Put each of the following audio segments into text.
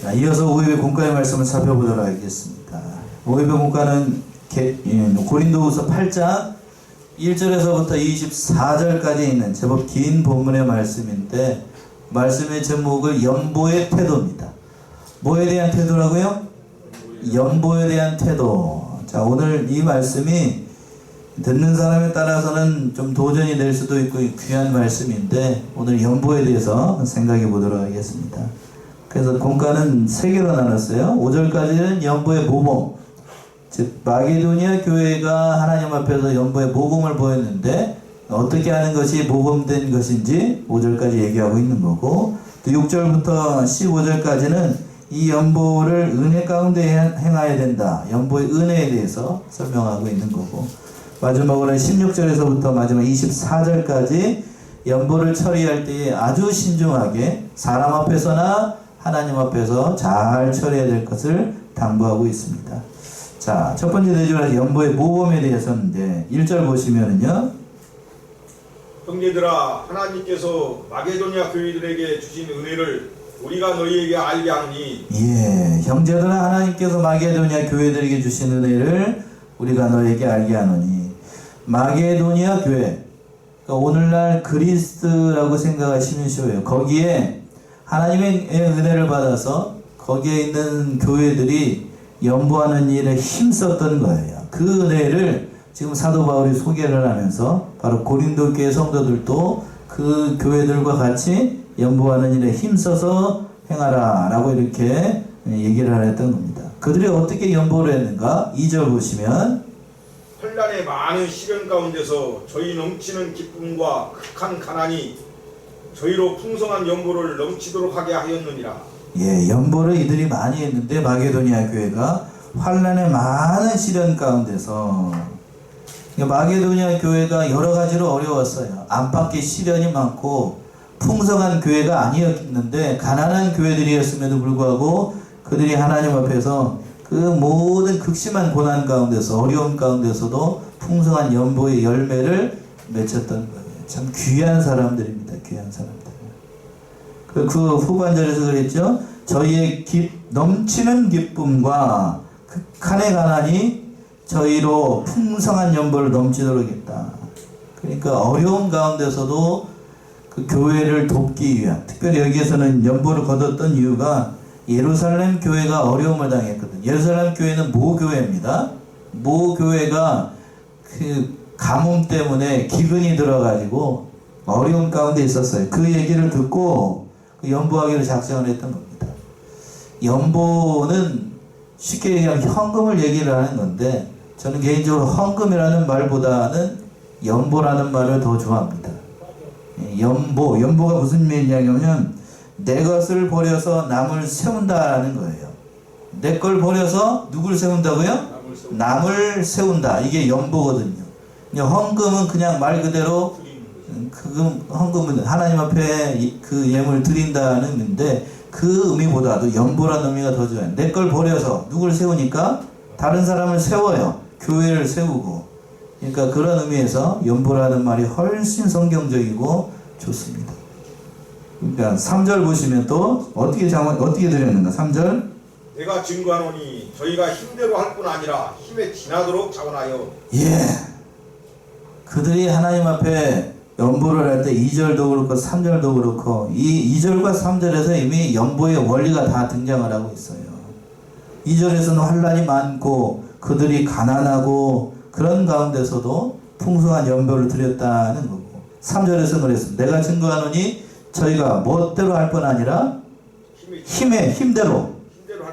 자, 이어서 5일의 공과의 말씀을 살펴보도록 하겠습니다. 5일의 공과는 고린도후서 8장 1절에서부터 24절까지 있는 제법 긴 본문의 말씀인데, 말씀의 제목을 연보의 태도입니다. 뭐에 대한 태도라고요? 연보에 대한 태도. 자, 오늘 이 말씀이 듣는 사람에 따라서는 좀 도전이 될 수도 있고 귀한 말씀인데, 오늘 연보에 대해서 생각해 보도록 하겠습니다. 그래서 공과는 3개로 나눴어요. 5절까지는 연보의 모범, 즉 마게도니아 교회가 하나님 앞에서 연보의 모범을 보였는데 어떻게 하는 것이 모범된 것인지 5절까지 얘기하고 있는 거고, 또 6절부터 15절까지는 이 연보를 은혜 가운데 행해야 된다, 연보의 은혜에 대해서 설명하고 있는 거고, 마지막으로는 16절에서부터 마지막 24절까지 연보를 처리할 때에 아주 신중하게 사람 앞에서나 하나님 앞에서 잘 처리해야 될 것을 당부하고 있습니다. 자, 첫 번째 대조라 연보의 모범에 대해서는 이제 1절 보시면은요. 형제들아, 하나님께서 마게도니아 교회들에게 주신 은혜를 우리가 너희에게 알게 하노니. 예, 형제들아, 하나님께서 마게도니아 교회들에게 주신 은혜를 우리가 너에게 알게 하노니. 마게도니아 교회, 그러니까 오늘날 그리스라고 생각하시면 쉬워요. 거기에 하나님의 은혜를 받아서 거기에 있는 교회들이 연보하는 일에 힘썼던 거예요. 그 은혜를 지금 사도 바울이 소개를 하면서 바로 고린도 교회 성도들도 그 교회들과 같이 연보하는 일에 힘써서 행하라 라고 이렇게 얘기를 하였던 겁니다. 그들이 어떻게 연보를 했는가? 2절 보시면, 환난의 많은 시련 가운데서 저희 넘치는 기쁨과 극한 가난이 저희로 풍성한 연보를 넘치도록 하게 하였느니라. 예, 연보를 이들이 많이 했는데 마게도니아 교회가 환난의 많은 시련 가운데서, 마게도니아 교회가 여러 가지로 어려웠어요. 안팎의 시련이 많고 풍성한 교회가 아니었는데 가난한 교회들이었음에도 불구하고 그들이 하나님 앞에서 그 모든 극심한 고난 가운데서, 어려움 가운데서도 풍성한 연보의 열매를 맺혔던 거예요. 참 귀한 사람들입니다. 귀한 사람들. 그 후반절에서 그랬죠. 저희의 넘치는 기쁨과 극한의 가난이 저희로 풍성한 연보를 넘치도록 했다. 그러니까 어려운 가운데서도 그 교회를 돕기 위한, 특별히 여기에서는 연보를 거뒀던 이유가 예루살렘 교회가 어려움을 당했거든요. 예루살렘 교회는 모교회입니다. 모교회가 그 가뭄 때문에 기근이 들어가지고 어려움 가운데 있었어요. 그 얘기를 듣고 연보하기로 작정을 했던 겁니다. 연보는 쉽게 얘기하면 현금을 얘기를 하는 건데, 저는 개인적으로 헌금이라는 말보다는 연보라는 말을 더 좋아합니다. 연보가 무슨 얘기냐면 내 것을 버려서 남을 세운다라는 거예요. 내 걸 버려서 누굴 세운다고요? 남을 세운다. 이게 연보거든요. 헌금은 그냥 말 그대로 헌금은 하나님 앞에 그 예물을 드린다는 의미인데, 그 의미보다도 연보라는 의미가 더 좋아요. 내 걸 버려서 누굴 세우니까 다른 사람을 세워요. 교회를 세우고. 그러니까 그런 의미에서 연보라는 말이 훨씬 성경적이고 좋습니다. 그러니까 3절 보시면 또 어떻게 드렸는가? 3절, 내가 증거하노니 저희가 힘대로 할 뿐 아니라 힘에 지나도록 자원하여. 예, 그들이 하나님 앞에 연보를 할 때 2절도 그렇고 3절도 그렇고 이 2절과 3절에서 이미 연보의 원리가 다 등장을 하고 있어요. 2절에서는 환난이 많고 그들이 가난하고 그런 가운데서도 풍성한 연보를 드렸다는 거고, 3절에서는 그랬습니다. 내가 증거하노니 저희가 멋대로 할 뿐 아니라 힘대로.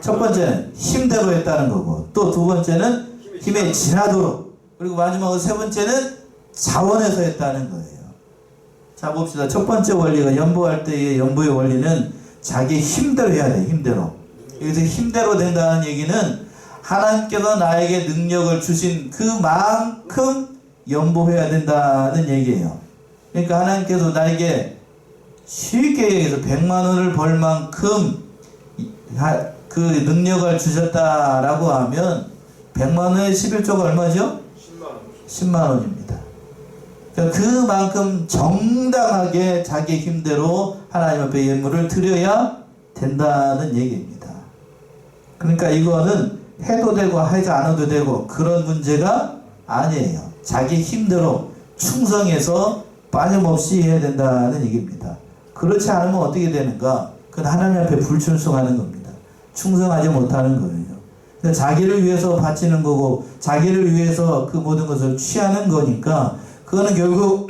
첫 번째는 힘대로 했다는 거고, 또 두 번째는 힘에 지나도록, 그리고 마지막으로 세 번째는 자원해서 했다는 거예요. 자, 봅시다. 첫 번째 원리가, 연보할 때의 연보의 원리는 자기 힘대로 해야 돼. 힘대로. 여기서 힘대로 된다는 얘기는 하나님께서 나에게 능력을 주신 그만큼 연보해야 된다는 얘기예요. 그러니까 하나님께서 나에게 쉽게 얘기해서 100만 원을 벌 만큼 그 능력을 주셨다라고 하면 100만 원의 11조가 얼마죠? 10만 원입니다. 그러니까 그만큼 정당하게 자기 힘대로 하나님 앞에 예물을 드려야 된다는 얘기입니다. 그러니까 이거는 해도 되고 하지 않아도 되고 그런 문제가 아니에요. 자기 힘대로 충성해서 빠짐없이 해야 된다는 얘기입니다. 그렇지 않으면 어떻게 되는가? 그건 하나님 앞에 불충성하는 겁니다. 충성하지 못하는 거예요. 그러니까 자기를 위해서 바치는 거고 자기를 위해서 그 모든 것을 취하는 거니까 그거는 결국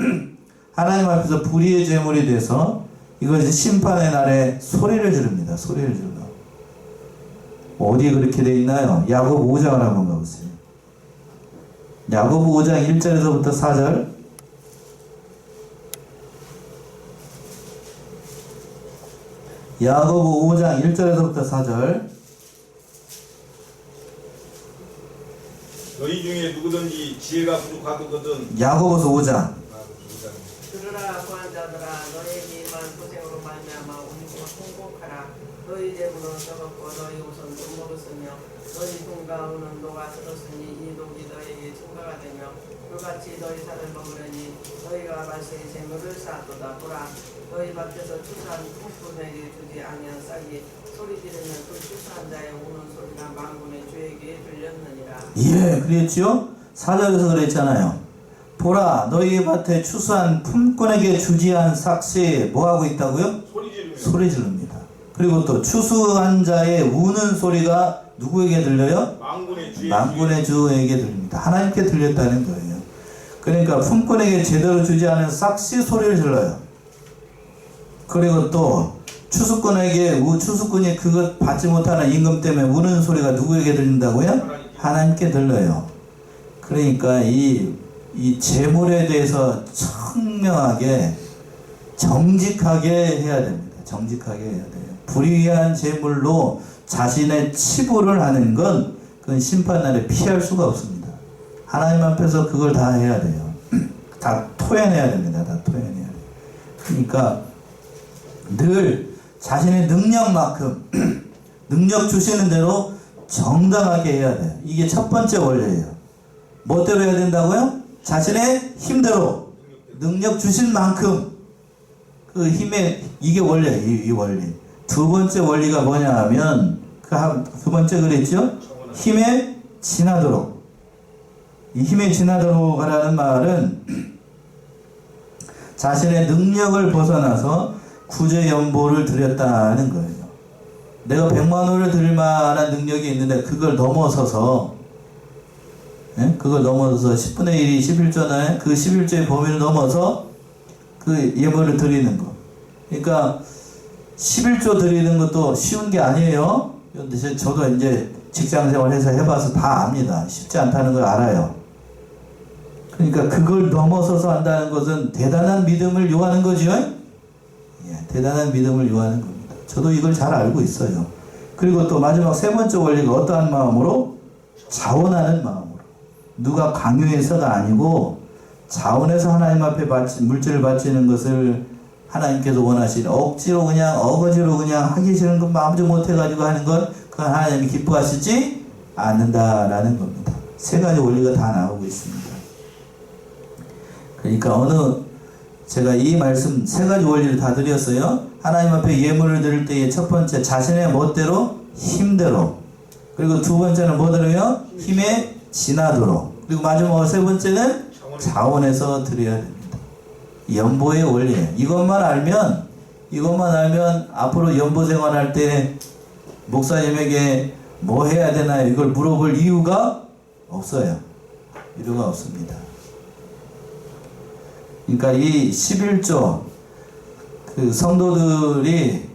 하나님 앞에서 불의의 제물이 돼서 이것이 심판의 날에 소리를 지릅니다. 소리를 질러. 어디 그렇게 돼 있나요? 야고보 5장을 한번 가보세요. 야고보 5장 1절에서부터 4절. 야고보 5장 1절에서부터 4절. 너희 중에 누구든지 지혜가 부족하거든 야고보서 5장. 들으라 구한 자들아 너희 일만 고생으로 말미암아 온고 통곡하라. 너희 재물은 썩었고 너희 옷은 눈물었으며 너희 돈과 은은 녹아들었으니 이 녹이 너희에게 증거가 되며 불같이 너희 살을 먹으려니 너희가 말세의 재물을 쌓았도다. 보라 너희 밭에서 추수한 풍분에게 주지 아니한 싹이 소리 지르면 그 추수한 자의 우는 소리가 만군의 주에게 들렸느니라. 예, 그랬지요? 4절에서 그랬잖아요. 보라, 너희 밭에 추수한 품꾼에게 주지한 삭시 뭐하고 있다고요? 소리 지릅니다. 그리고 또 추수한 자의 우는 소리가 누구에게 들려요? 만군의 주에게 들립니다. 하나님께 들렸다는 거예요. 그러니까 품꾼에게 제대로 주지 않은 삭시 소리를 질러요. 그리고 또 추수꾼에게 추수꾼이 그것 받지 못하는 임금 때문에 우는 소리가 누구에게 들린다고요? 하나님께 들려요. 그러니까 이 재물에 대해서 청명하게 정직하게 해야 됩니다. 정직하게 해야 돼요. 불의한 재물로 자신의 치부를 하는 건 그건 심판날에 피할 수가 없습니다. 하나님 앞에서 그걸 다 해야 돼요. 다 토해내야 됩니다. 다 토해내야 돼요. 그러니까 늘 자신의 능력만큼 능력 주시는 대로 정당하게 해야 돼요. 이게 첫 번째 원리예요. 뭐대로 해야 된다고요? 자신의 힘대로 능력 주신 만큼 그 힘에 이게 원리예요. 이 원리. 두 번째 원리가 뭐냐 하면 두 번째 그랬죠? 힘에 지나도록. 이 힘에 지나도록 하라는 말은 자신의 능력을 벗어나서 구제 연보를 드렸다는 거예요. 내가 100만 원을 드릴 만한 능력이 있는데 그걸 넘어서서 그걸 넘어서서 10분의 1이 11조잖아요. 그 11조의 범위를 넘어서 그 예물을 드리는 거. 그러니까 11조 드리는 것도 쉬운 게 아니에요. 그런데 저도 이제 직장생활 해서 해봐서 다 압니다. 쉽지 않다는 걸 알아요. 그러니까 그걸 넘어서서 한다는 것은 대단한 믿음을 요하는 거죠. 예, 대단한 믿음을 요하는 겁니다. 저도 이걸 잘 알고 있어요. 그리고 또 마지막 세 번째 원리가 어떠한 마음으로? 자원하는 마음으로. 누가 강요해서가 아니고 자원해서 하나님 앞에 물질을 바치는 것을 하나님께서 원하시는 억지로 그냥 어거지로 그냥 하기 싫은 것 마음도 못해가지고 하는 건 그건 하나님이 기뻐하시지 않는다라는 겁니다. 세 가지 원리가 다 나오고 있습니다. 그러니까 제가 이 말씀 세 가지 원리를 다 드렸어요. 하나님 앞에 예물을 드릴 때의 첫 번째 자신의 멋대로 힘대로, 그리고 두 번째는 뭐더래요? 힘에 지나도록, 그리고 마지막으로 세 번째는 자원해서 드려야 됩니다. 연보의 원리예요. 이것만 알면 앞으로 연보 생활할 때 목사님에게 뭐 해야 되나요? 이걸 물어볼 이유가 없어요. 이유가 없습니다. 그러니까 이 11조 그 성도들이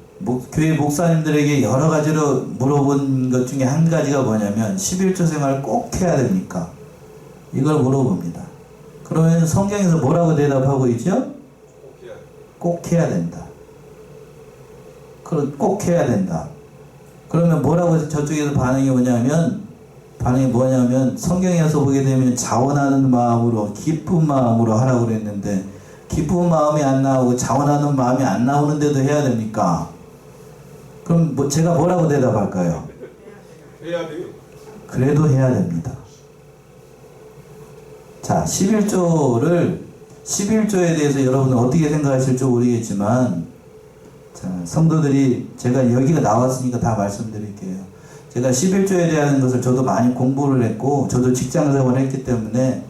교회 목사님들에게 여러 가지로 물어본 것 중에 한 가지가 뭐냐면 11조 생활 꼭 해야 됩니까? 이걸 물어봅니다. 그러면 성경에서 뭐라고 대답하고 있죠? 꼭 해야 된다. 꼭 해야 된다. 그러면 뭐라고 저쪽에서 반응이 뭐냐면 성경에서 보게 되면 자원하는 마음으로 기쁜 마음으로 하라고 그랬는데 기쁜 마음이 안 나오고 자원하는 마음이 안 나오는데도 해야 됩니까? 그럼 제가 뭐라고 대답할까요? 해야 돼요. 그래도 해야 됩니다. 자, 11조에 대해서 여러분은 어떻게 생각하실지 모르겠지만, 자, 성도들이 제가 여기가 나왔으니까 다 말씀드릴게요. 제가 11조에 대한 것을 저도 많이 공부를 했고 저도 직장생활을 했기 때문에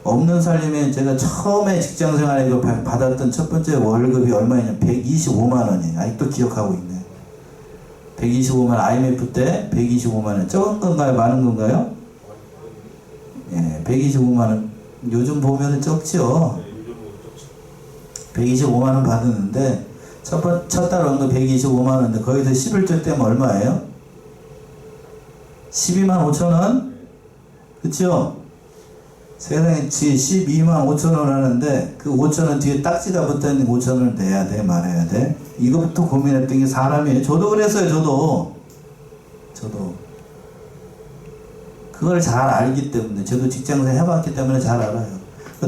없는 살림에 제가 처음에 직장생활에 받았던 첫 번째 월급이 얼마냐면 125만 원이에요. 아직도 기억하고 있네요. 125만 IMF 때 125만 원. 적은 건가요? 많은 건가요? 예, 125만 원. 요즘 보면 적죠. 125만 원 받았는데 첫 달 월급 125만 원인데 거기서 11조 때면 얼마예요? 12만 5천 원? 그쵸? 세상에 12만 5천 원 하는데 그 5천 원 뒤에 딱지가 붙어있는 5천 원을 내야 돼 말아야 돼? 이거부터 고민했던 게 사람이에요. 저도 그랬어요. 저도 그걸 잘 알기 때문에 저도 직장생 해봤기 때문에 잘 알아요.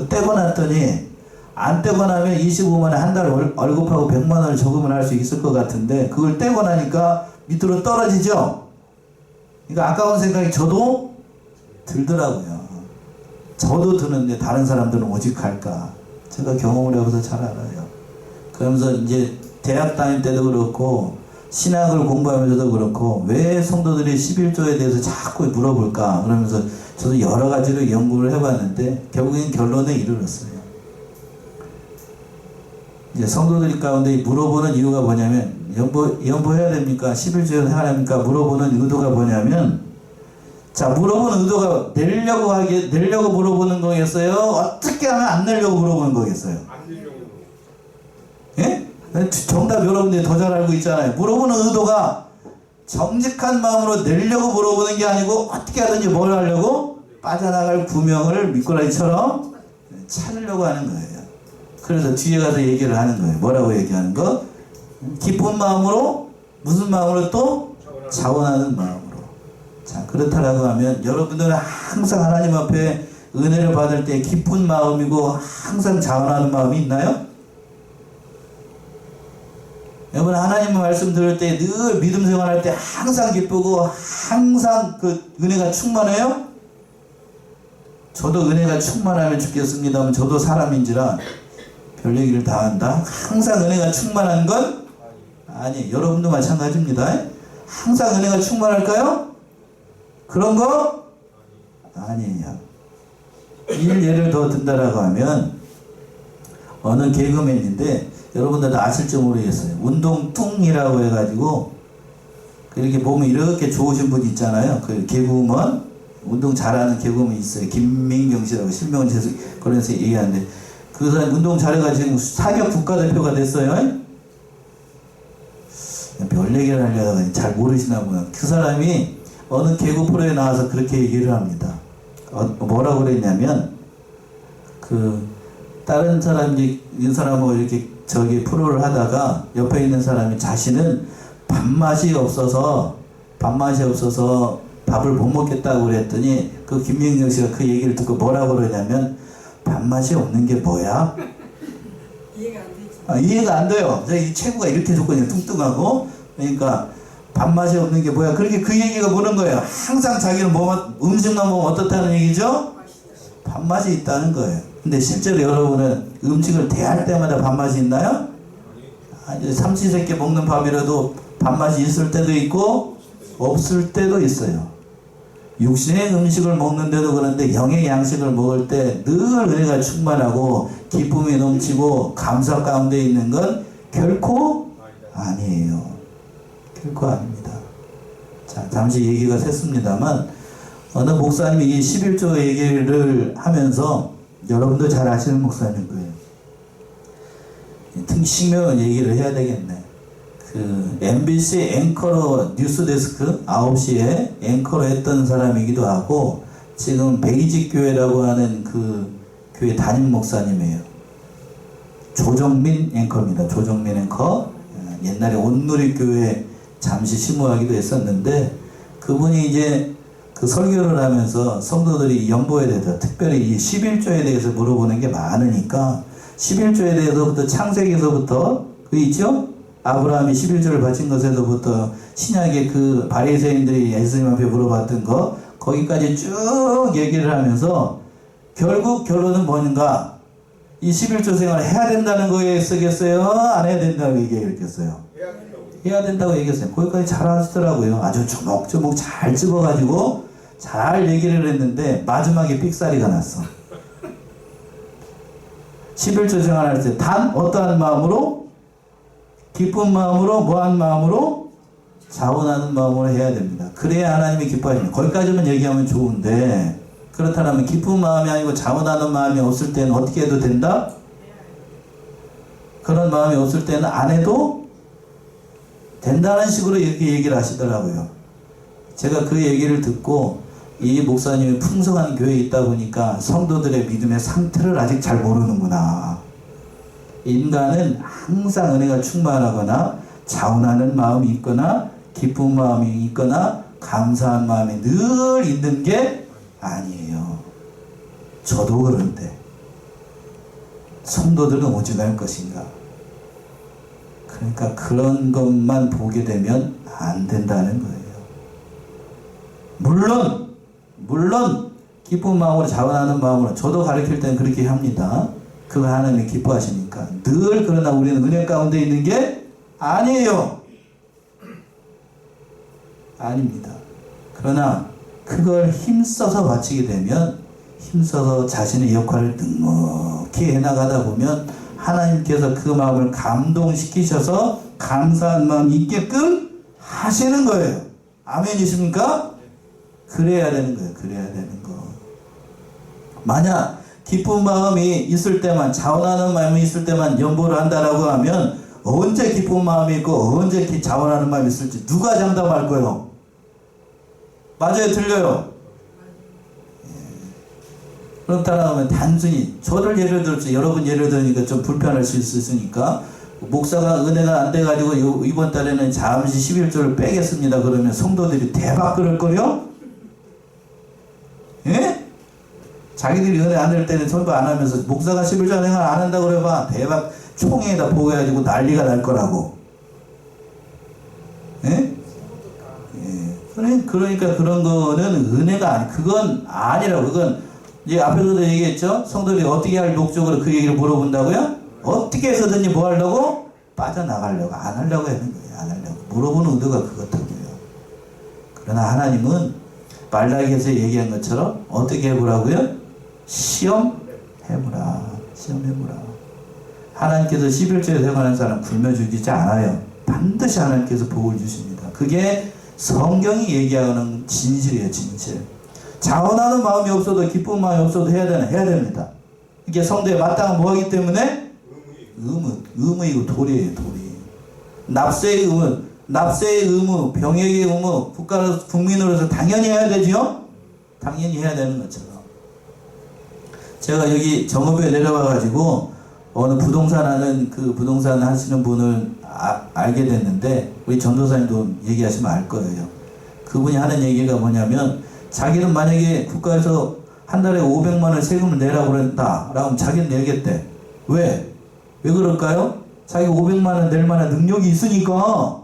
떼고 났더니 안 떼고 나면 25만 원 한 달 월급하고 100만 원을 저금을 할 수 있을 것 같은데 그걸 떼고 나니까 밑으로 떨어지죠? 그러니까 아까운 생각이 저도 들더라고요. 저도 드는데 다른 사람들은 오직 할까? 제가 경험을 해봐서 잘 알아요. 그러면서 이제 대학 다닐 때도 그렇고 신학을 공부하면서도 그렇고 왜 성도들이 11조에 대해서 자꾸 물어볼까? 그러면서 저도 여러 가지로 연구를 해봤는데 결국엔 결론에 이르렀어요. 이제 성도들 가운데 물어보는 이유가 뭐냐면 연보해야 됩니까? 11조에 해야 됩니까? 물어보는 의도가 뭐냐면 자, 물어보는 의도가 내려고 물어보는 거겠어요? 어떻게 하면 안 내려고 물어보는 거겠어요? 안 되려고. 예? 정답 여러분들이 더 잘 알고 있잖아요. 물어보는 의도가 정직한 마음으로 내려고 물어보는 게 아니고 어떻게 하든지 뭘 하려고? 빠져나갈 구멍을 미꾸라지처럼 찾으려고 하는 거예요. 그래서 뒤에 가서 얘기를 하는 거예요. 뭐라고 얘기하는 거? 기쁜 마음으로, 무슨 마음으로 또? 자원하는 마음으로. 자, 그렇다라고 하면 여러분들은 항상 하나님 앞에 은혜를 받을 때 기쁜 마음이고 항상 자원하는 마음이 있나요? 여러분 하나님 말씀 들을 때 늘 믿음 생활할 때 항상 기쁘고 항상 그 은혜가 충만해요? 저도 은혜가 충만하면 좋겠습니다만 저도 사람인지라 별 얘기를 다 한다. 항상 은혜가 충만한 건 아니에요. 여러분도 마찬가지입니다. 항상 은혜가 충만할까요? 그런 거? 아니에요. 예를 더 든다라고 하면 어느 개그맨인데 여러분들도 아실지 모르겠어요. 운동뚱이라고 해가지고 이렇게 보면 이렇게 좋으신 분 있잖아요. 그 개그우먼 운동 잘하는 개그우먼 있어요. 김민경 씨라고 실명은 그래서 얘기하는데 그 사람 운동 잘해가지고 사격 국가대표가 됐어요. 별 얘기를 하려다가 잘 모르시나 보요. 그 사람이 어느 개그 프로에 나와서 그렇게 얘기를 합니다. 뭐라고 그랬냐면 다른 사람이 이 사람하고 이렇게 저기 프로를 하다가 옆에 있는 사람이 자신은 밥맛이 없어서 밥을 못 먹겠다고 그랬더니 그 김민경 씨가 그 얘기를 듣고 뭐라고 그러냐면 밥맛이 없는 게 뭐야? 이해가 안 돼요. 이 체구가 이렇게 좋거든요. 뚱뚱하고. 그러니까 밥맛이 없는 게 뭐야? 그렇게 그 얘기가 뭐는 거예요. 항상 자기는 음식만 먹으면 어떻다는 얘기죠? 밥맛이 있다는 거예요. 근데 실제로 여러분은 음식을 대할 때마다 밥맛이 있나요? 아니, 삼시세끼 먹는 밥이라도 밥맛이 있을 때도 있고 없을 때도 있어요. 육신의 음식을 먹는데도 그런데 영의 양식을 먹을 때 늘 은혜가 충만하고 기쁨이 넘치고 감사 가운데 있는 건 결코 아니에요. 결코 아닙니다. 자, 잠시 얘기가 샜습니다만 어느 목사님이 이 11조 얘기를 하면서 여러분도 잘 아시는 목사님 거예요. 팅시면 얘기를 해야 되겠네. 그 MBC 앵커로 뉴스데스크 9시에 앵커로 했던 사람이기도 하고 지금 베이직 교회라고 하는 그 교회 담임 목사님이에요. 조정민 앵커입니다. 조정민 앵커. 옛날에 온누리 교회 잠시 심우하기도 했었는데 그분이 이제 그 설교를 하면서 성도들이 연보에 대해서 특별히 이 11조에 대해서 물어보는 게 많으니까 11조에 대해서부터 창세기에서부터 그 있죠? 아브라함이 11조를 바친 것에서부터 신약의 그 바리새인들이 예수님 앞에 물어봤던 거 거기까지 쭉 얘기를 하면서 결국 결론은 뭔가 이 11조 생활을 해야 된다는 거에 쓰겠어요? 안 해야 된다고 얘기했겠어요? 해야 된다고 얘기했어요. 거기까지 잘 하시더라고요. 아주 조목조목 잘 집어가지고 잘 얘기를 했는데 마지막에 삑사리가 났어. 11조 생활할 때 단 어떠한 마음으로? 기쁜 마음으로, 뭐한 마음으로? 자원하는 마음으로 해야 됩니다. 그래야 하나님이 기뻐하십니다. 거기까지만 얘기하면 좋은데 그렇다면 기쁜 마음이 아니고 자원하는 마음이 없을 때는 어떻게 해도 된다? 그런 마음이 없을 때는 안 해도 된다는 식으로 이렇게 얘기를 하시더라고요. 제가 그 얘기를 듣고 이 목사님이 풍성한 교회에 있다 보니까 성도들의 믿음의 상태를 아직 잘 모르는구나. 인간은 항상 은혜가 충만하거나 자원하는 마음이 있거나 기쁜 마음이 있거나 감사한 마음이 늘 있는 게 아니에요. 저도 그런데 성도들은 오직할 것인가? 그러니까 그런 것만 보게 되면 안 된다는 거예요. 물론 기쁜 마음으로 자원하는 마음으로 저도 가르칠 때는 그렇게 합니다. 그거 하나님이 기뻐하시니까. 늘 그러나 우리는 은혜 가운데 있는 게 아니에요. 아닙니다. 그러나 그걸 힘써서 바치게 되면 힘써서 자신의 역할을 넉넉히 해나가다 보면 하나님께서 그 마음을 감동시키셔서 감사한 마음 있게끔 하시는 거예요. 아멘이십니까? 그래야 되는 거예요. 그래야 되는 거. 만약 기쁜 마음이 있을 때만, 자원하는 마음이 있을 때만 연보를 한다라고 하면 언제 기쁜 마음이 있고 언제 자원하는 마음이 있을지 누가 장담할 거예요? 맞아요? 틀려요? 그렇다면 단순히 저를 예를 들어서 여러분 예를 들으니까 좀 불편할 수 있으니까 목사가 은혜가 안 돼가지고 이번 달에는 잠시 11조를 빼겠습니다. 그러면 성도들이 대박 그럴 거요? 예? 자기들이 은혜 안 될 때는 설교 안 하면서 목사가 11조 행을 안 한다고 그래봐 대박 총회에다 보고해가지고 난리가 날 거라고. 예? 그러니까 그런 거는 은혜가 아니, 그건 아니라고. 그건 이제 앞에서도 얘기했죠. 성도들이 어떻게 할 목적으로 그 얘기를 물어본다고요? 어떻게 해서든지 뭐 하려고? 빠져나가려고. 안 하려고 하는 거예요. 안 하려고. 물어보는 의도가 그렇다고요. 그러나 하나님은 말라기에서 얘기한 것처럼 어떻게 해보라고요? 시험해보라. 시험해보라. 하나님께서 11조에 생활하는 사람 굶어 죽이지 않아요. 반드시 하나님께서 복을 주십니다. 그게 성경이 얘기하는 진실이에요. 진실. 자원하는 마음이 없어도 기쁜 마음이 없어도 해야 됩니다. 이게 성도의 마땅한 뭐하기 때문에? 의무이고 도리예요. 도리. 납세의 의무, 병역의 의무, 국민으로서 당연히 해야 되죠? 당연히 해야 되는 것처럼. 제가 여기 정읍에 내려와가지고 어느 부동산 하는 그 부동산 하시는 분을 알게 됐는데 우리 전도사님도 얘기하시면 알 거예요. 그분이 하는 얘기가 뭐냐면 자기는 만약에 국가에서 한 달에 500만 원 세금을 내라고 그랬다. 라고 자기는 내겠대. 왜? 왜 그럴까요? 자기가 500만 원 낼 만한 능력이 있으니까.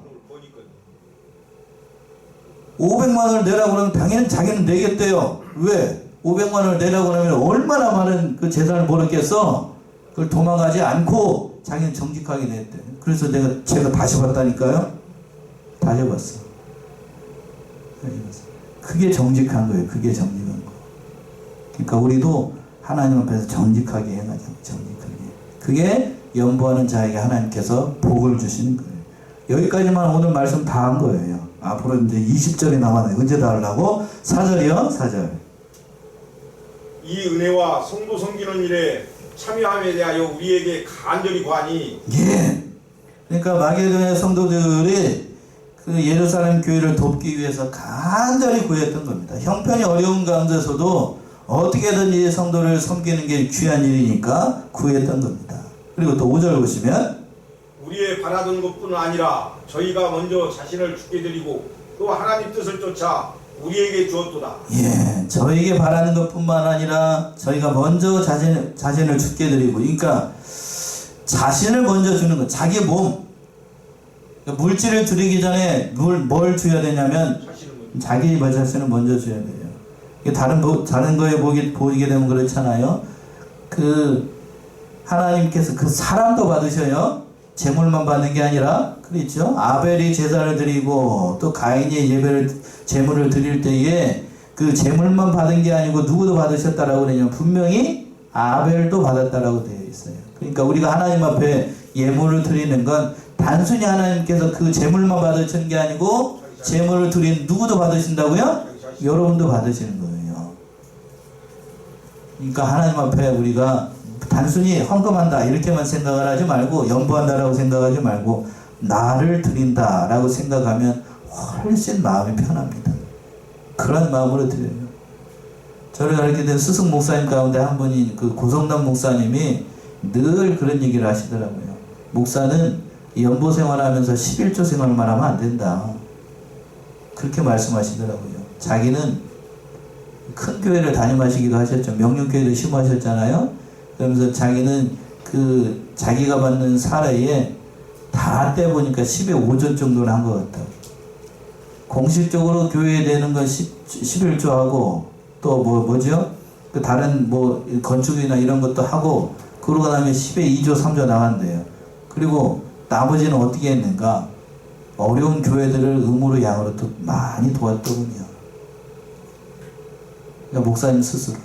500만 원을 내라고 그러면 당연히 자기는 내겠대요. 왜? 500만 원을 내라고 그러면 얼마나 많은 그 재산을 벌었겠어? 그걸 도망가지 않고 자기는 정직하게 냈대. 그래서 제가 다시 봤다니까요. 다시 봤어. 그게 정직한 거예요. 그게 정직한 거. 그러니까 우리도 하나님 앞에서 정직하게 해가자. 정직하게. 그게 연보하는 자에게 하나님께서 복을 주시는 거예요. 여기까지만 오늘 말씀 다 한 거예요. 앞으로 이제 20절이 남았네요. 언제 다 하려고? 4절이요? 4절. 이 은혜와 성도 섬기는 일에 참여함에 대하여 우리에게 간절히 구하니. 예. 그러니까 마게도냐 성도들이 그 예루살렘 교회를 돕기 위해서 간절히 구했던 겁니다. 형편이 어려운 가운데서도 어떻게든 성도를 섬기는 게 귀한 일이니까 구했던 겁니다. 그리고 또 5절 보시면 우리의 바라던 것뿐 아니라 저희가 먼저 자신을 죽게 드리고 또 하나님 뜻을 쫓아 우리에게 주었도다. 예, 저에게 바라는 것뿐만 아니라 저희가 먼저 자신을 죽게 드리고, 그러니까 자신을 먼저 주는 것, 자기 몸. 그러니까 물질을 드리기 전에 뭘 줘야 되냐면 자기 자신을 먼저 줘야 돼요. 다른 거에 보이게 되면 그렇잖아요. 그 하나님께서 그 사람도 받으셔요. 제물만 받는 게 아니라 그랬죠. 아벨이 제사를 드리고 또 가인이 제물을 드릴 때에 그 제물만 받은 게 아니고 누구도 받으셨다라고 그러냐면 분명히 아벨도 받았다라고 되어 있어요. 그러니까 우리가 하나님 앞에 예물을 드리는 건 단순히 하나님께서 그 제물만 받으시는 게 아니고 제물을 드린 누구도 받으신다고요? 여러분도 받으시는 거예요. 그러니까 하나님 앞에 우리가 단순히 헌금한다 이렇게만 생각을 하지 말고 연부한다라고 생각하지 말고 나를 드린다라고 생각하면 훨씬 마음이 편합니다. 그런 마음으로 드려요. 저를 가르치던 스승 목사님 가운데 한 분이 그 고성남 목사님이 늘 그런 얘기를 하시더라고요. 목사는 연보 생활하면서 11조 생활만 하면 안 된다. 그렇게 말씀하시더라고요. 자기는 큰 교회를 담임하시기도 하셨죠. 명륜교회도 심하셨잖아요. 그러면서 자기는 그 자기가 받는 사례에 다 떼보니까 10의 5조 정도는 한 것 같다. 공식적으로 교회에 되는 건 11조하고 또 뭐죠? 그 다른 뭐 건축이나 이런 것도 하고 그러고 나면 10의 2조 3조 나간대요. 그리고 나머지는 어떻게 했는가? 어려운 교회들을 음으로 양으로 또 많이 도왔더군요. 그러니까 목사님 스스로.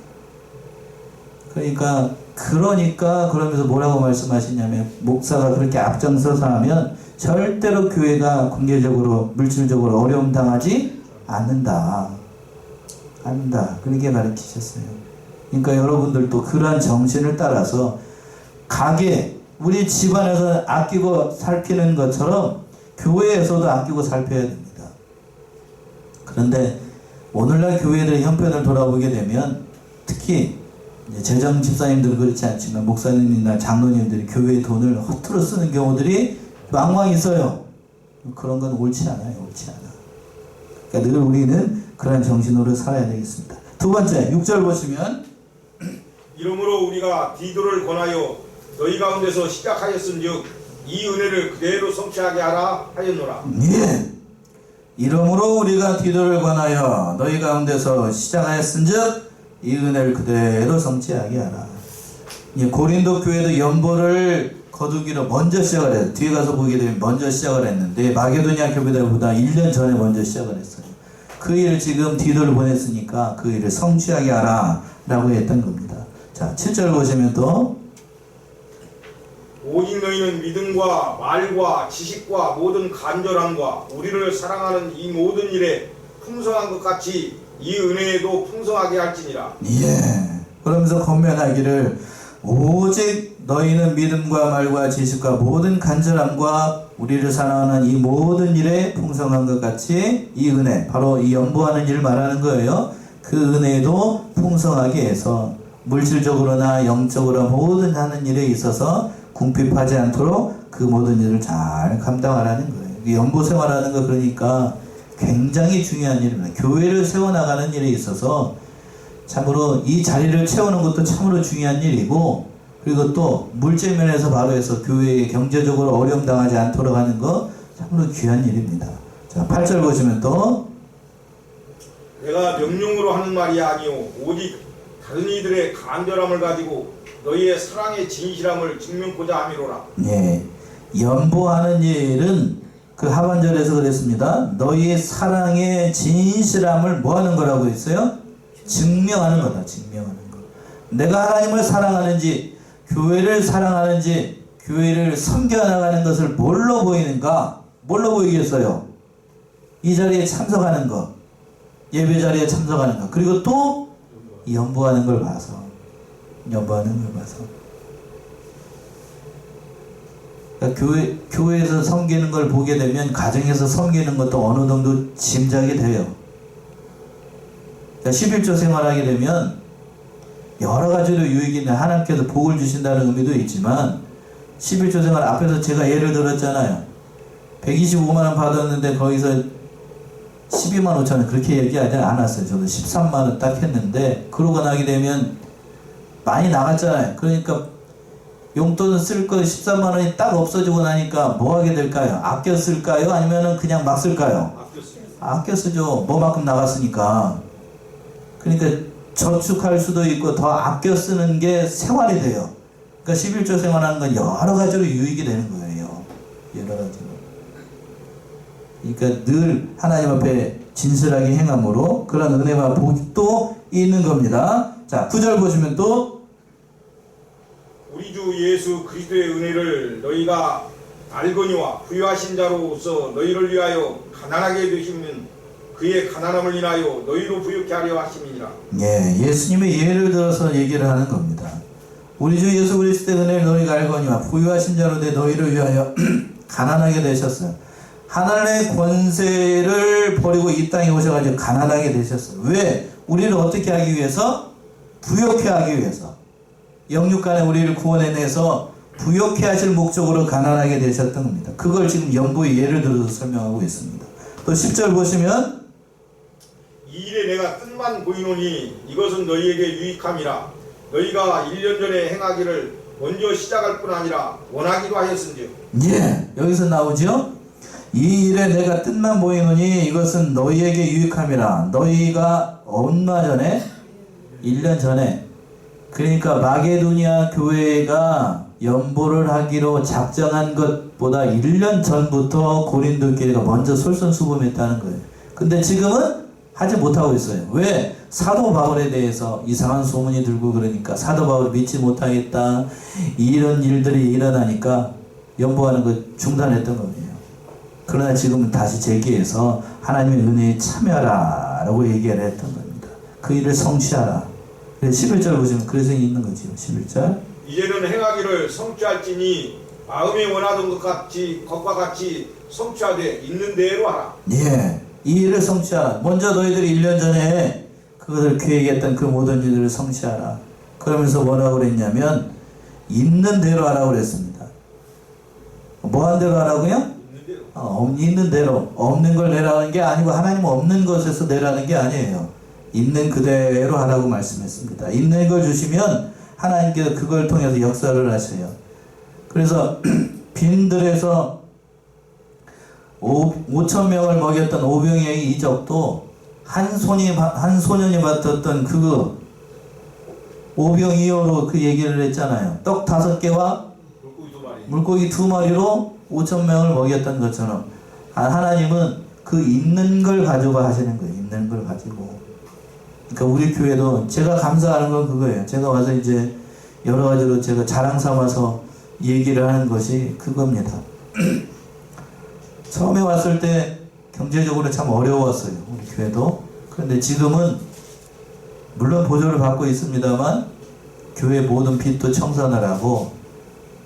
그러니까 그러면서 뭐라고 말씀하시냐면 목사가 그렇게 앞장서서 하면 절대로 교회가 관계적으로 물질적으로 어려움 당하지 않는다. 그렇게 가르치셨어요. 그러니까 여러분들도 그러한 정신을 따라서 가게 우리 집안에서 아끼고 살피는 것처럼 교회에서도 아끼고 살펴야 됩니다. 그런데 오늘날 교회들의 형편을 돌아보게 되면 특히 재정 집사님들은 그렇지 않지만 목사님이나 장로님들이 교회의 돈을 허투루 쓰는 경우들이 왕왕 있어요. 그런 건 옳지 않아요. 그러니까 늘 우리는 그런 정신으로 살아야 되겠습니다. 두 번째 6절 보시면 이러므로 우리가 디도를 권하여 너희 가운데서 시작하였은즉 이 은혜를 그대로 성취하게 하라 하였노라. 예. 이러므로 우리가 디도를 권하여 너희 가운데서 시작하였은즉 이 은혜를 그대로 성취하게 하라. 고린도 교회도 연보를 거두기로 먼저 시작을 해요. 뒤에 가서 보게 되면 먼저 시작을 했는데 마게도냐 교회들보다 1년 전에 먼저 시작을 했어요. 그 일을 지금 디도를 보냈으니까 그 일을 성취하게 하라 라고 했던 겁니다. 자 7절 보시면 또 오직 너희는 믿음과 말과 지식과 모든 간절함과 우리를 사랑하는 이 모든 일에 풍성한 것 같이 이 은혜에도 풍성하게 할지니라. 예. 그러면서 권면하기를 오직 너희는 믿음과 말과 지식과 모든 간절함과 우리를 사랑하는 이 모든 일에 풍성한 것 같이 이 은혜, 바로 이 연보하는 일을 말하는 거예요. 그 은혜도 풍성하게 해서 물질적으로나 영적으로 모든 하는 일에 있어서 궁핍하지 않도록 그 모든 일을 잘 감당하라는 거예요. 연보 생활하는 거 그러니까 굉장히 중요한 일입니다. 교회를 세워나가는 일에 있어서 참으로 이 자리를 채우는 것도 참으로 중요한 일이고 그리고 또 물질면에서 바로 해서 교회에 경제적으로 어려움 당하지 않도록 하는 거 참으로 귀한 일입니다. 자 8절 보시면 또 내가 명령으로 하는 말이 아니오 오직 다른 이들의 간절함을 가지고 너희의 사랑의 진실함을 증명코자 함이로라. 예, 연보하는 일은 그 하반절에서 그랬습니다. 너희의 사랑의 진실함을 뭐 하는 거라고 했어요? 증명하는 거다. 증명하는 거. 내가 하나님을 사랑하는지 교회를 사랑하는지 교회를 섬겨나가는 것을 뭘로 보이는가? 뭘로 보이겠어요? 이 자리에 참석하는 것, 예배 자리에 참석하는 것, 그리고 또 연보하는 걸 봐서 그러니까 교회에서 섬기는 걸 보게 되면 가정에서 섬기는 것도 어느 정도 짐작이 돼요. 그러니까 11조 생활하게 되면 여러 가지로 유익이 있는 하나님께서 복을 주신다는 의미도 있지만 11조 생활 앞에서 제가 예를 들었잖아요. 125만 원 받았는데 거기서 12만 5천 원 그렇게 얘기하지 않았어요. 저도 13만 원 딱 했는데 그러고 나게 되면 많이 나갔잖아요. 그러니까 용돈을 쓸 거 13만 원이 딱 없어지고 나니까 뭐 하게 될까요? 아껴 쓸까요? 아니면 그냥 막 쓸까요? 아껴 쓰죠. 뭐만큼 나갔으니까. 그러니까 저축할 수도 있고 더 아껴 쓰는 게 생활이 돼요. 그러니까 11조 생활하는 건 여러 가지로 유익이 되는 거예요. 여러 가지로. 그러니까 늘 하나님 앞에 진실하게 행함으로 그런 은혜와 복도 있는 겁니다. 자, 9절 보시면 또 우리 주 예수 그리스도의 은혜를 너희가 알거니와 부유하신 자로서 너희를 위하여 가난하게 되시면 그의 가난함을 인하여 너희로 부유케 하려 하심이니라. 예, 예수님의 예를 들어서 얘기를 하는 겁니다. 우리 주 예수 그리스도의 은혜를 너희가 알거니와 부유하신 자로 되 너희를 위하여 가난하게 되셨어요. 하나님의 권세를 버리고 이 땅에 오셔가지고 가난하게 되셨어요. 왜? 우리를 어떻게 하기 위해서? 부욕해 하기 위해서. 영육간에 우리를 구원해내서 부욕해 하실 목적으로 가난하게 되셨던 겁니다. 그걸 지금 연보의 예를 들어서 설명하고 있습니다. 또 10절 보시면 이 일에 내가 뜻만 보이노니 이것은 너희에게 유익함이라. 너희가 1년 전에 행하기를 먼저 시작할 뿐 아니라 원하기도 하였은즉. 예, 여기서 나오죠. 이 일에 내가 뜻만 보이노니 이것은 너희에게 유익함이라. 너희가 얼마 전에? 1년 전에. 그러니까 마게도니아 교회가 연보를 하기로 작정한 것보다 1년 전부터 고린도 교회가 먼저 솔선수범했다는 거예요. 근데 지금은 하지 못하고 있어요. 왜? 사도 바울에 대해서 이상한 소문이 들고 그러니까 사도 바울 믿지 못하겠다. 이런 일들이 일어나니까 연보하는 거 중단했던 겁니다. 그러나 지금은 다시 재기해서 하나님의 은혜에 참여하라 라고 얘기를 했던 겁니다. 그 일을 성취하라. 11절 보시면 그래서 있는 거죠. 11절. 이제는 행하기를 성취할지니 마음에 원하던 것과 같이 성취하되 있는 대로 하라. 예, 이 일을 성취하라. 먼저 너희들이 1년 전에 그것을 계획했던 그 모든 일들을 성취하라. 그러면서 뭐라고 그랬냐면 있는 대로 하라고 그랬습니다. 뭐 한 대로 하라고요? 있는 대로. 없는 걸 내라는 게 아니고 하나님은 없는 것에서 내라는 게 아니에요. 있는 그대로 하라고 말씀했습니다. 있는 걸 주시면 하나님께서 그걸 통해서 역사를 하세요. 그래서 빈들에서 5,000명을 먹였던 오병이의 이적도 한 소년이 맡았던 그 오병이어로 그 얘기를 했잖아요. 떡 5개와 물고기 2마리로 5,000명을 먹였던 것처럼 하나님은 그 있는 걸 가지고 하시는 거예요. 있는 걸 가지고. 그러니까 우리 교회도 제가 감사하는 건 그거예요. 제가 와서 이제 여러 가지로 제가 자랑 삼아서 얘기를 하는 것이 그겁니다. 처음에 왔을 때 경제적으로 참 어려웠어요. 우리 교회도. 그런데 지금은 물론 보조를 받고 있습니다만 교회 모든 빚도 청산을 하고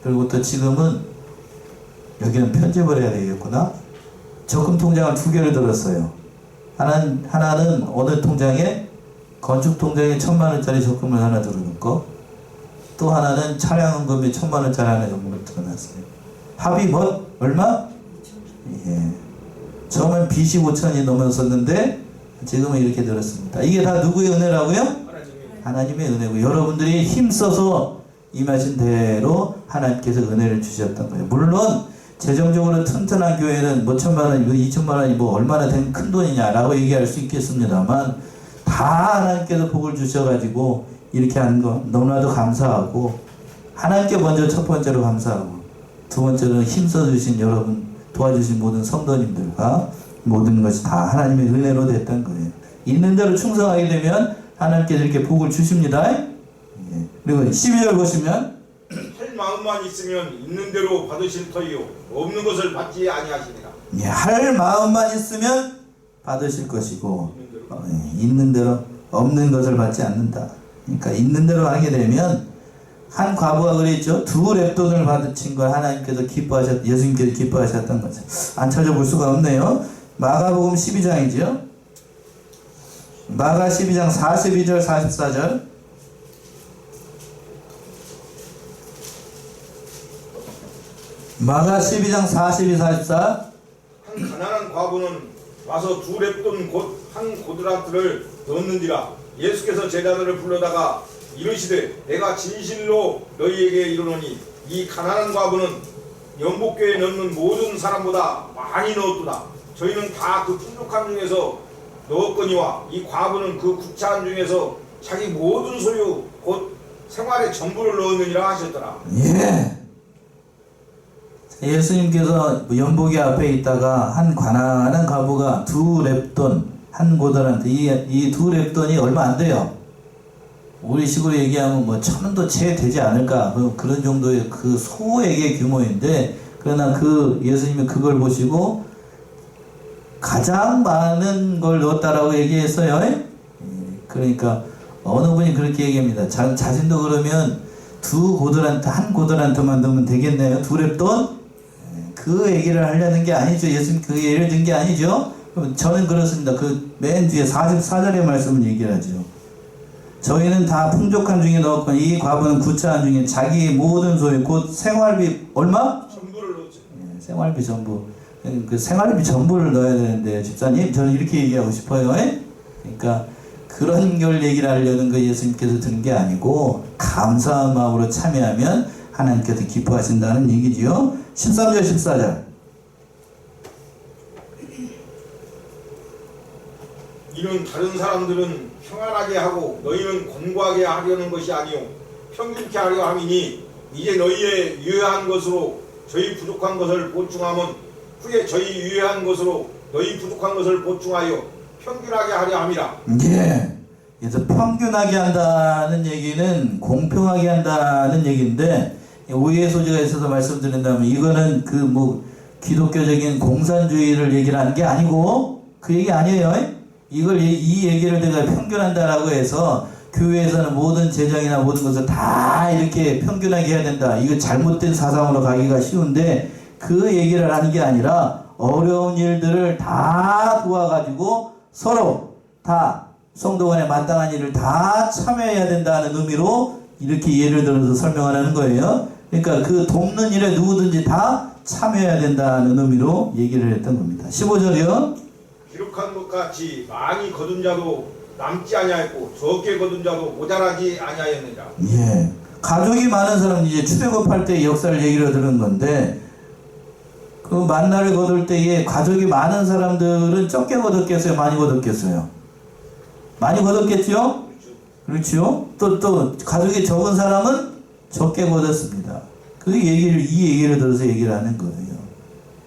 그리고 또 지금은 여기는 편집을 해야 되겠구나. 적금 통장을 2개를 들었어요. 하나는 어느 통장에 건축 통장에 1,000만원짜리 적금을 하나 들어놓고 또 하나는 차량원금에 1,000만원짜리 하나 적금을 들어놨어요. 합이 뭐? 얼마? 예. 처음엔 빚이 5천이 넘었었는데 지금은 이렇게 들었습니다. 이게 다 누구의 은혜라고요? 하나님의 은혜고 여러분들이 힘써서 임하신 대로 하나님께서 은혜를 주셨던 거예요. 물론 재정적으로 튼튼한 교회는 뭐 1,000만원, 2,000만원이 뭐 얼마나 된 큰 돈이냐라고 얘기할 수 있겠습니다만 다 하나님께서 복을 주셔가지고 이렇게 하는 거 너무나도 감사하고 하나님께 먼저 첫 번째로 감사하고 두 번째로는 힘써주신 여러분 도와주신 모든 성도님들과 모든 것이 다 하나님의 은혜로 됐던 거예요. 있는 대로 충성하게 되면 하나님께서 이렇게 복을 주십니다. 예. 그리고 12절 보시면 할 마음만 있으면 있는 대로 받으실 터이요 없는 것을 받지 아니하시니라. 예, 할 마음만 있으면 받으실 것이고 있는 대로 없는 것을 받지 않는다. 그러니까 있는 대로 하게 되면 한 과부가 그랬죠. 2 렙돈을 받으신 걸 하나님께서 예수님께서 기뻐하셨던 거죠. 안 찾아볼 수가 없네요. 마가복음 12장이죠. 마가 12장 42절 44절. 마가 12장 42, 44. 한 가난한 과부는 와서 2 렙돈 곧 한 고드란트를 넣었는지라. 예수께서 제자들을 불러다가 이르시되 내가 진실로 너희에게 이르노니 이 가난한 과부는 연복교에 넣는 모든 사람보다 많이 넣었도다. 저희는 다 그 풍족함 중에서 넣었거니와 이 과부는 그 구차함 중에서 자기 모든 소유 곧 생활의 전부를 넣었느니라 하셨더라. 예. 예수님께서 연복이 앞에 있다가 한 가난한 과부가 2렙돈, 한 고달란트, 이 2렙돈이 얼마 안 돼요. 우리 식으로 얘기하면 뭐 1,000원도 채 되지 않을까, 그런 정도의 그 소액의 규모인데, 그러나 그 예수님이 그걸 보시고 가장 많은 걸 넣었다라고 얘기했어요. 그러니까 어느 분이 그렇게 얘기합니다. 자신도 그러면 2고달란트, 한 고달란트만 넣으면 되겠네요. 2렙돈? 그 얘기를 하려는 게 아니죠. 예수님 그 예를 든 게 아니죠. 저는 그렇습니다. 그 맨 뒤에 44절의 말씀을 얘기를 하죠. 저희는 다 풍족한 중에 넣었고 이 과부는 구차한 중에 자기의 모든 소유 곧 생활비 얼마? 전부를 넣었죠. 생활비 전부. 그 생활비 전부를 넣어야 되는데 집사님 저는 이렇게 얘기하고 싶어요. 그러니까 그런 걸 얘기를 하려는 거 예수님께서 드는 게 아니고 감사한 마음으로 참여하면 하나님께서 기뻐하신다는 얘기지요. 13절 14절. 이는 다른 사람들은 평안하게 하고 너희는 권고하게 하려는 것이 아니요 평균케 하려 함이니 이제 너희의 유효한 것으로 저희 부족한 것을 보충하면 후에 저희 유효한 것으로 너희 부족한 것을 보충하여 평균하게 하려 함이라. 예. 그래서 평균하게 한다는 얘기는 공평하게 한다는 얘기인데 오해의 소지가 있어서 말씀드린다면 이거는 그 뭐 기독교적인 공산주의를 얘기를 하는 게 아니고 그 얘기 아니에요. 이 얘기를 내가 평균한다라고 해서 교회에서는 모든 재정이나 모든 것을 다 이렇게 평균하게 해야 된다. 이거 잘못된 사상으로 가기가 쉬운데 그 얘기를 하는 게 아니라 어려운 일들을 다 도와가지고 서로 다 성도 간에 마땅한 일을 다 참여해야 된다는 의미로 이렇게 예를 들어서 설명하는 거예요. 그러니까 그 돕는 일에 누구든지 다 참여해야 된다는 의미로 얘기를 했던 겁니다. 15절이요. 기록한 것 같이 많이 거둔 자도 남지 아니하였고 적게 거둔 자도 모자라지 아니하였느니라. 예. 가족이 많은 사람은 이제 출애굽할 때 역사를 얘기를 들은 건데 그 만나를 거둘 때에 가족이 많은 사람들은 적게 거뒀겠어요? 많이 거뒀겠어요? 많이 거뒀겠죠? 그렇죠? 또 가족이 적은 사람은 적게 거뒀습니다. 이 얘기를 들어서 얘기를 하는 거예요.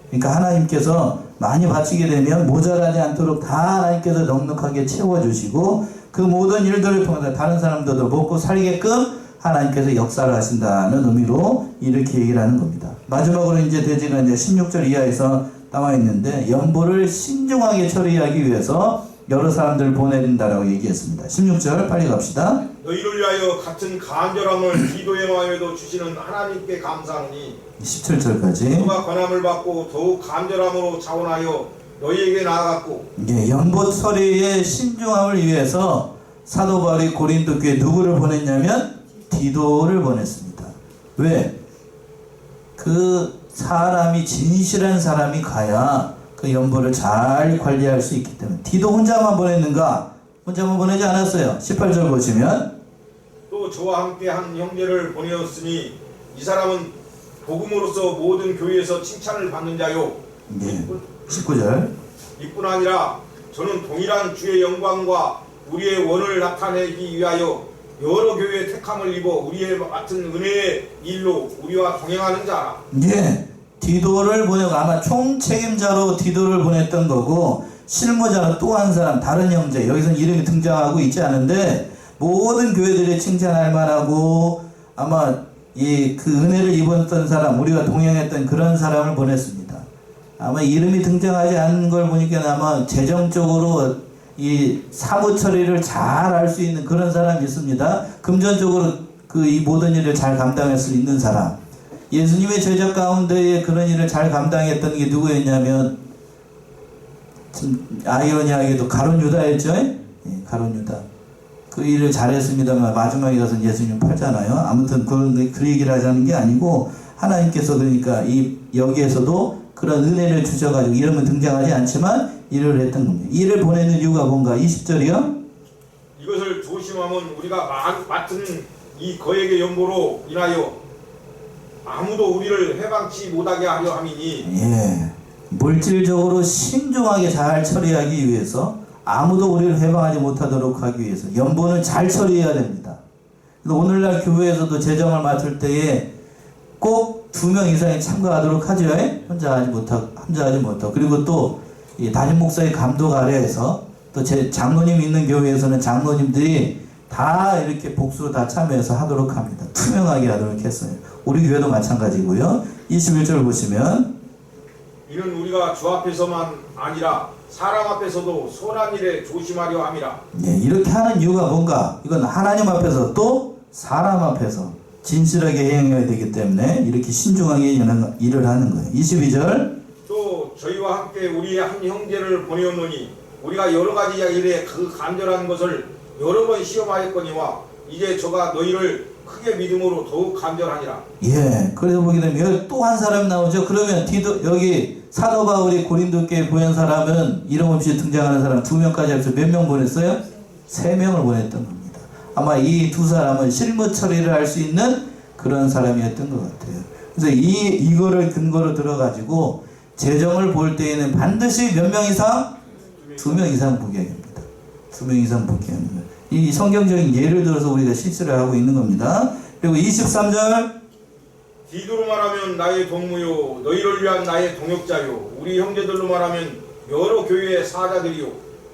그러니까 하나님께서 많이 바치게 되면 모자라지 않도록 다 하나님께서 넉넉하게 채워주시고 그 모든 일들을 통해서 다른 사람들도 먹고 살게끔 하나님께서 역사를 하신다는 의미로 이렇게 얘기를 하는 겁니다. 마지막으로 이제 돼지가 이제 16절 이하에서 나와 있는데 연보를 신중하게 처리하기 위해서 여러 사람들을 보내린다라고 얘기했습니다. 16절 빨리 갑시다. 너희를 위하여 같은 간절함을 기도의 마음에도 주시는 하나님께 감사하니 17절까지. 너가 권함을 받고 더욱 간절함으로 자원하여 너희에게 나아갔고. 예, 연보 처리의 신중함을 위해서 사도 바울이 고린도 교회에 누구를 보냈냐면 디도를 보냈습니다. 왜? 그 사람이 진실한 사람이 가야 그 연보를 잘 관리할 수 있기 때문에. 디도 혼자만 보냈는가? 혼자만 보내지 않았어요. 18절 보시면 또 저와 함께 한 형제를 보내었으니 이 사람은 복음으로서 모든 교회에서 칭찬을 받는 자요. 예, 19절. 이뿐 아니라 저는 동일한 주의 영광과 우리의 원을 나타내기 위하여 여러 교회의 택함을 입어 우리의 맡은 은혜의 일로 우리와 동행하는 자라. 예, 디도를 보내고 아마 총책임자로 디도를 보냈던 거고 실무자로 또 한 사람 다른 형제 여기서는 이름이 등장하고 있지 않은데 모든 교회들이 칭찬할 만하고 아마 그 은혜를 입었던 사람 우리가 동행했던 그런 사람을 보냈습니다. 아마 이름이 등장하지 않은 걸 보니까 아마 재정적으로 이 사무 처리를 잘 할 수 있는 그런 사람이 있습니다. 금전적으로 이 모든 일을 잘 감당할 수 있는 사람. 예수님의 제자 가운데에 그런 일을 잘 감당했던 게 누구였냐면 좀 아이러니하게도 가룟 유다였죠. 예, 가룟 유다. 그 일을 잘했습니다만 마지막에 가서 예수님 팔잖아요. 아무튼 그 얘기를 하자는 게 아니고 하나님께서 그러니까 여기에서도 그런 은혜를 주셔가지고 이름은 등장하지 않지만 일을 했던 겁니다. 일을 보내는 이유가 뭔가? 20절이요. 이것을 조심하면 우리가 맡은 이 거액의 연보로 인하여 아무도 우리를 해방치 못하게 하려 함이니. 예, 물질적으로 신중하게 잘 처리하기 위해서 아무도 우리를 해방하지 못하도록 하기 위해서 연보는 잘 처리해야 됩니다. 오늘날 교회에서도 재정을 맡을 때에 꼭 2명 이상이 참가하도록 하죠. 혼자 하지 못하고. 그리고 또 이 담임 목사의 감독 아래에서 또 제 장로님 있는 교회에서는 장로님들이 다 이렇게 복수로 다 참여해서 하도록 합니다. 투명하게 하도록 했어요. 우리 교회도 마찬가지고요. 21절 보시면 이는 우리가 주 앞에서만 아니라 사람 앞에서도 선한 일에 조심하려 함이라. 예, 이렇게 하는 이유가 뭔가? 이건 하나님 앞에서 또 사람 앞에서 진실하게 행해야 되기 때문에 이렇게 신중하게 일을 하는 거예요. 22절 또 저희와 함께 우리의 한 형제를 보내었노니 우리가 여러 가지 일에 그 간절한 것을 여러 번 시험하였거니와 이제 저가 너희를 크게 믿음으로 더욱 간절하니라. 예, 그래서 보게 되면 또 한 사람 나오죠. 그러면 여기 사도 바울이 고린도 교회 보낸 사람은 이름 없이 등장하는 사람 2명까지 해서 몇 명 보냈어요? 3명을 보냈던 겁니다. 아마 이 두 사람은 실무 처리를 할 수 있는 그런 사람이었던 것 같아요. 그래서 이거를 근거로 들어가지고 재정을 볼 때에는 반드시 몇 명 이상? 2명 이상 복귀합니다. 2명 이상 복귀합니다. 이 성경적인 예를 들어서 우리가 실수를 하고 있는 겁니다. 그리고 23절 디도로 말하면 나의 동무요 너희를 위한 나의 동역자요 우리 형제들로 말하면 여러 교회의 사자들이요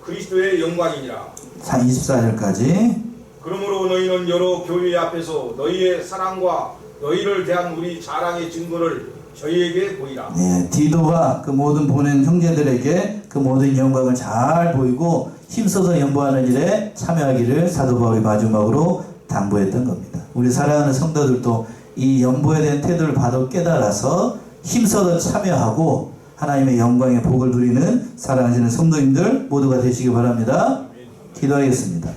그리스도의 영광이니라. 24절까지 그러므로 너희는 여러 교회 앞에서 너희의 사랑과 너희를 대한 우리 자랑의 증거를 저희에게 보이라. 네, 디도와 그 모든 보낸 형제들에게 그 모든 영광을 잘 보이고 힘써서 연보하는 일에 참여하기를 사도 바울이 마지막으로 당부했던 겁니다. 우리 사랑하는 성도들도 이 연보에 대한 태도를 바로 깨달아서 힘써서 참여하고 하나님의 영광의 복을 누리는 사랑하시는 성도님들 모두가 되시기 바랍니다. 기도하겠습니다.